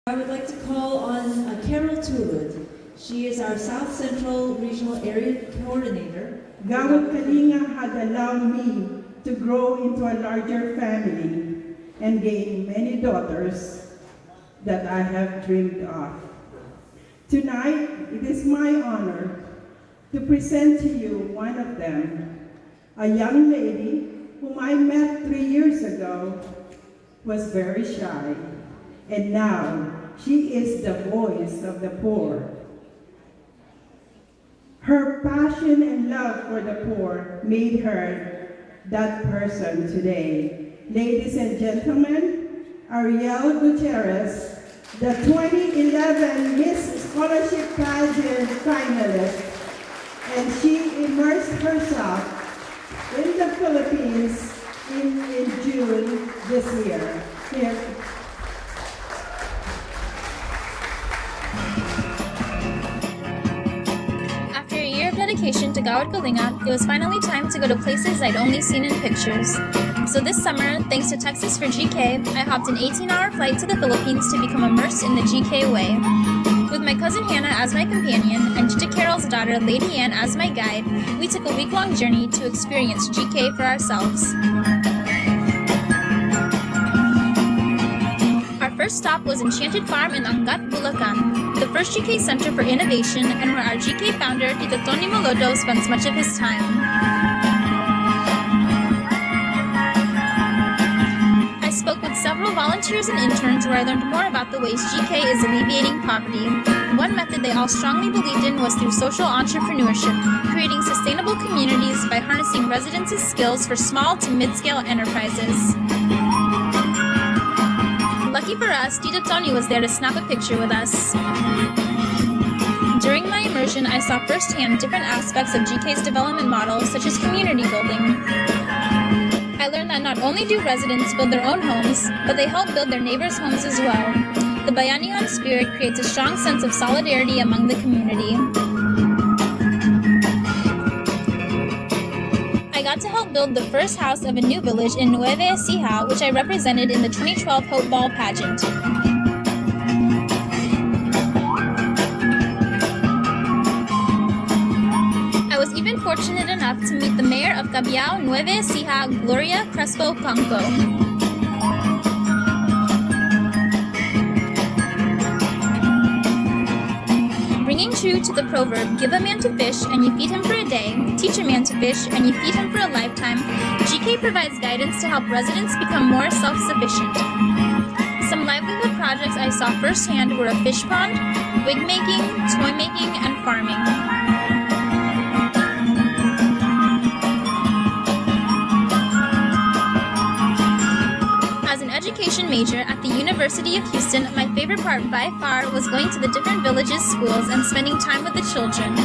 I would like to call on Carol Tulud. She is our South Central Regional Area Coordinator. Gawad Kalinga had allowed me to grow into a larger family and gain many daughters that I have dreamed of. Tonight, it is my honor to present to you one of them, a young lady whom I met 3 years ago, was very shy, and now she is the voice of the poor. Her passion and love for the poor made her that person today. Ladies and gentlemen, Arielle Gutierrez, the 2011 Miss Scholarship Pageant finalist, and she immersed herself in the Philippines in June this year. Here. After a year of dedication to Gawad Kalinga, it was finally time to go to places I'd only seen in pictures. So this summer, thanks to Texas for GK, I hopped an 18-hour flight to the Philippines to become immersed in the GK way. With my cousin Hannah as my companion and Tita Carol's daughter Lady Ann as my guide, we took a week-long journey to experience GK for ourselves. Our first stop was Enchanted Farm in Angat, Bulacan, the first GK Center for Innovation and where our GK founder, Tito Tony Molodo, spends much of his time. I spoke with several volunteers and interns where I learned more about the ways GK is alleviating poverty. One method they all strongly believed in was through social entrepreneurship, creating sustainable communities by harnessing residents' skills for small to mid-scale enterprises. Lucky for us, Tito Tony was there to snap a picture with us. During my immersion, I saw firsthand different aspects of GK's development model, such as community building. I learned that not only do residents build their own homes, but they help build their neighbors' homes as well. The Bayanihan spirit creates a strong sense of solidarity among the community. I got to help build the first house of a new village in Nueve Ecija, which I represented in the 2012 Hope Ball pageant. I was even fortunate enough to meet the mayor of Cabiao, Nueve Ecija, Gloria Crespo Canco. Ringing true to the proverb, give a man to fish and you feed him for a day, teach a man to fish and you feed him for a lifetime, GK provides guidance to help residents become more self-sufficient. Some livelihood projects I saw firsthand were a fish pond, wig making, toy making, and farming. Education major at the University of Houston, my favorite part by far was going to the different villages' schools and spending time with the children.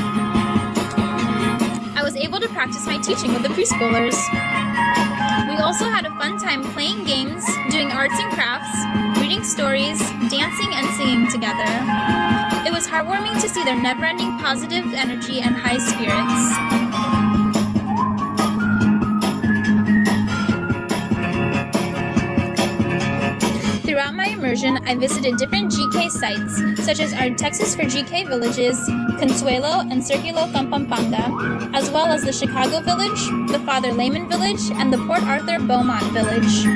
I was able to practice my teaching with the preschoolers. We also had a fun time playing games, doing arts and crafts, reading stories, dancing and singing together. It was heartwarming to see their never-ending positive energy and high spirits. Throughout my immersion, I visited different GK sites, such as our Texas for GK villages, Consuelo and Circulo Pampanga, as well as the Chicago Village, the Father Lehman Village, and the Port Arthur Beaumont Village.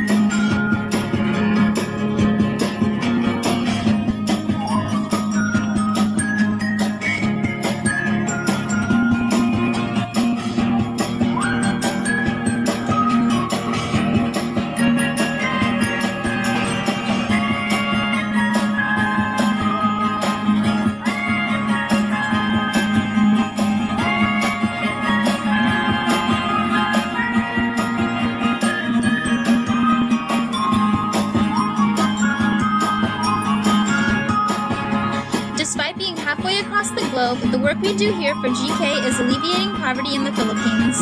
Despite being halfway across the globe, the work we do here for GK is alleviating poverty in the Philippines.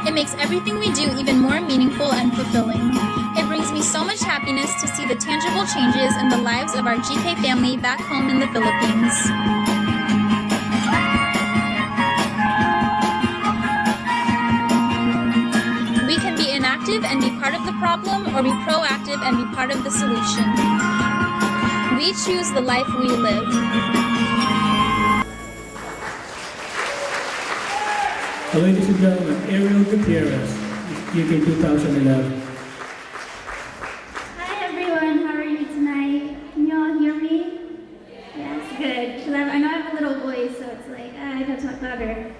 It makes everything we do even more meaningful and fulfilling. It brings me so much happiness to see the tangible changes in the lives of our GK family back home in the Philippines. We can be inactive and be part of the problem, or be proactive and be part of the solution. We choose the life we live. Ladies and gentlemen, Arielle Gutierrez, GK 2011. Hi everyone, how are you tonight? Can you all hear me? Yes, good. 'Cause I know I have a little voice, so it's like, I gotta talk louder.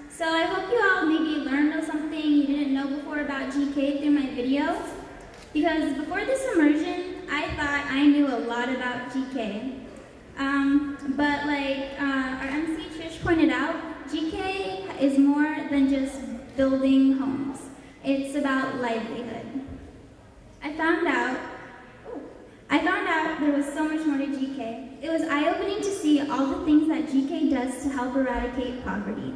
So I hope you all maybe learned something you didn't know before about GK through my video. Because before this immersion, I thought I knew a lot about GK. But like our MC Trish pointed out, GK is more than just building homes. It's about livelihood. I found out there was so much more to GK. It was eye-opening to see all the things that GK does to help eradicate poverty.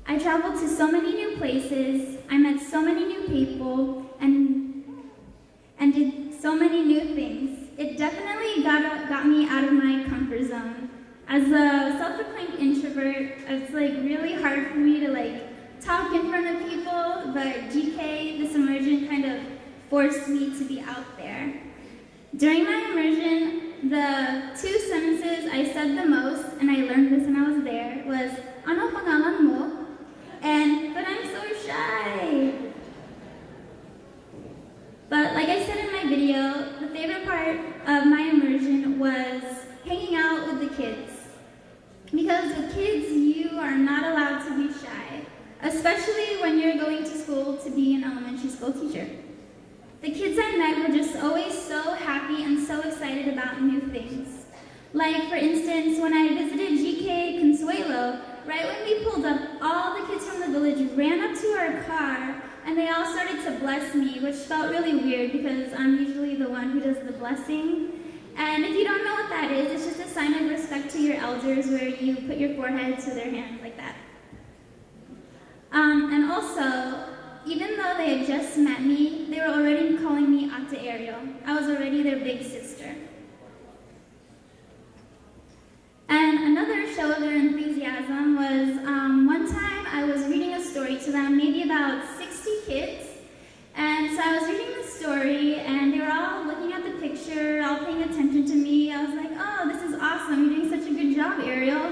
I traveled to so many new places, I met so many new people, and did so many new things. It definitely got me out of my comfort zone. As a self-proclaimed introvert, it's like really hard for me to like talk in front of people, but GK, this immersion kind of forced me to be out there. During my immersion, the 2 sentences I said the most, and I learned this when I was there, was, "Ano pangalan mo?" But I'm so shy. But like I said in my video, the favorite part of my immersion was hanging out with the kids. Because with kids, you are not allowed to be shy, especially when you're going to school to be an elementary school teacher. The kids I met were just always so happy and so excited about new things. Like, for instance, when I visited GK Consuelo, right when we pulled up, all the kids from the village ran up to our car and they all started to bless me, which felt really weird because I'm usually the one who does the blessing. And if you don't know what that is, it's just a sign of respect to your elders where you put your forehead to their hand like that. And also, even though they had just met me, they were already calling me Ate Arielle. I was already their big sister. And another show of their enthusiasm was one time I was reading a story to them, maybe about 60 kids. And so I was reading the story and they were all looking at the picture, all paying attention to me. I was like, oh, this is awesome, you're doing such a good job, Arielle.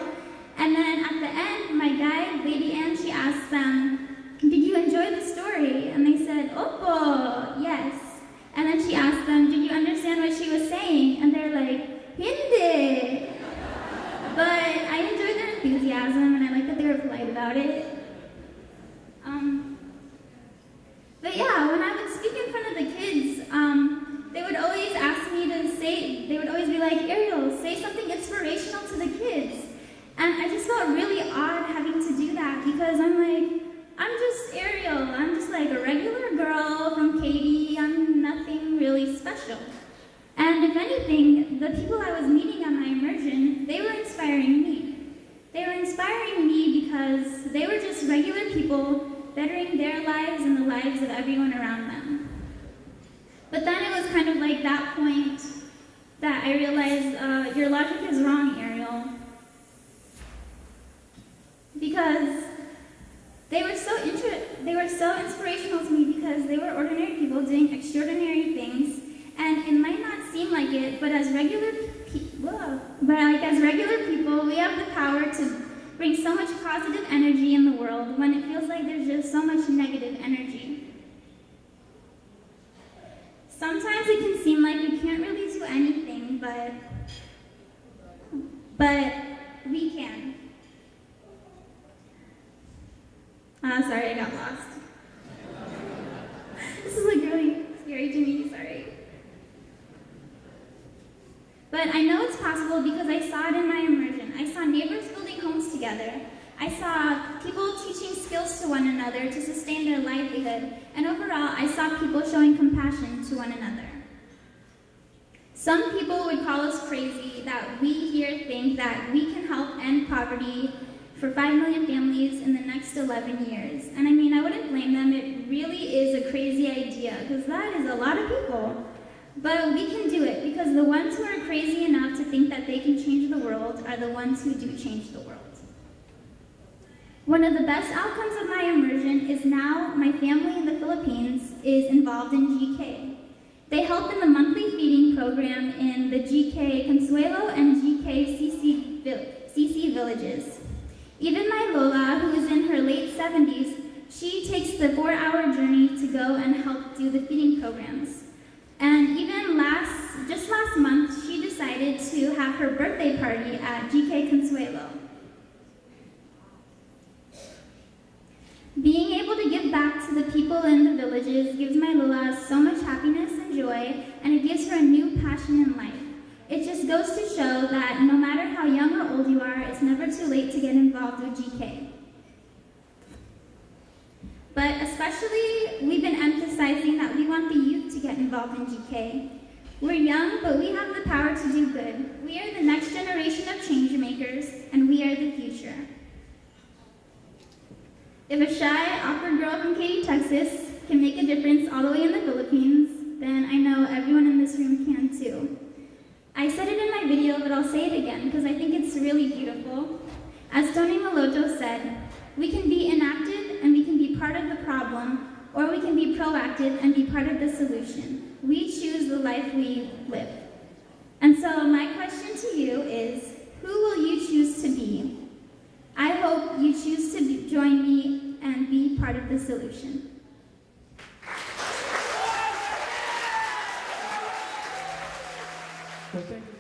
And then at the end, my guide, Lady Anne, she asked them, did you enjoy the story? And they said, Opo, yes. And then she asked them, did you understand what she was saying? And they're like, Hindi. But I enjoyed their enthusiasm and I like that they were polite about it. But yeah, when I would speak in front of the kids, they would always ask me to say, they would always be like, Arielle, say something inspirational to the kids. And I just felt really odd having to do that because I'm like, I'm just Arielle. I'm just like a regular girl from Katy. I'm nothing really special. And if anything, the people I was meeting at my immersion, they were inspiring me. They were inspiring me because they were just regular people bettering their lives and the lives of everyone around them. But then it was kind of like that point that I realized your logic is wrong, Arielle. Because they were so inspirational to me because they were ordinary people doing extraordinary things, and it might not seem like it, but as regular people, we have the power to bring so much positive energy in the world when it feels like there's just so much negative energy. Sometimes it can seem like we can't really do anything, but we can. Sorry, I got lost. This is like really scary to me, sorry. But I know it's possible because I saw it in my immersion. I saw neighbors building homes together. I saw people teaching skills to one another to sustain their livelihood. And overall, I saw people showing compassion to one another. Some people would call us crazy that we here think that we can help end poverty for 5 million families in the next 11 years. And I mean, I wouldn't blame them. It really is a crazy idea because that is a lot of people. But we can do it because the ones who are crazy enough to think that they can change the world are the ones who do change the world. One of the best outcomes of my immersion is now my family in the Philippines is involved in GK. They help in the monthly feeding program in the GK Consuelo and GK CC villages. Even my Lola, who is in her late 70s, she takes the 4-hour journey to go and help do the feeding programs. And even just last month, she decided to have her birthday party at GK Consuelo. Being able to give back to the people in the villages gives my Lola so much happiness and joy, and it gives her a new passion in life. It just goes to show that no matter how young or old you are, it's never too late to get involved with GK. But especially, we've been emphasizing that we want the youth to get involved in GK. We're young, but we have the power to do good. We are the next generation of change makers, and we are the future. If a shy, awkward girl from Katy, Texas can make a difference all the way in the Philippines, then I know everyone in this room can too. I said it in my video, but I'll say it again because I think it's really beautiful. As Tony Maloto said, we can be inactive and we can be part of the problem, or we can be proactive and be part of the solution. We choose the life we live. And so my question to you is, who will you choose to be? I hope you choose to join me and be part of the solution. Well, thank you.